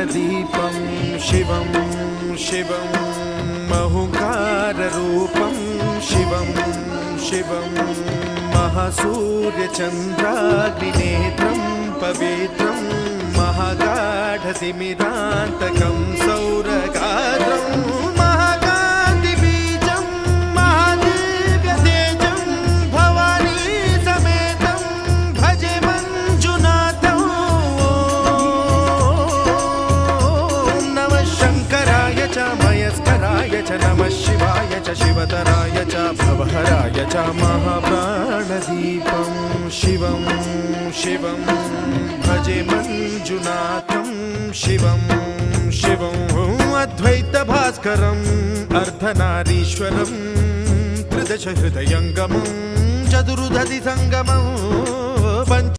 प्राणदीपं शिवं शिवं महुकाररूपं शिवं शिवं महासूर्यचन्द्राग्निनेत्रं पवित्रं महागाढतिमिरान्तकं सौरगात्रं महाकान्तिबीजं महादिव्यतेजं भवानी समेतं भजे मञ्जुनाथं। ॐ नमः शङ्कराय च मयस्कराय च नमः शिवाय च शिवतराय च भवहराय च महाप्राणदीपं शिवं शिवं भजे मञ्जुनाथं शिवं शिवं अद्वैतभास्करम् अर्धनारीश्वरं त्रिदश हृदयङ्गमं चतुर्दधि सङ्गमं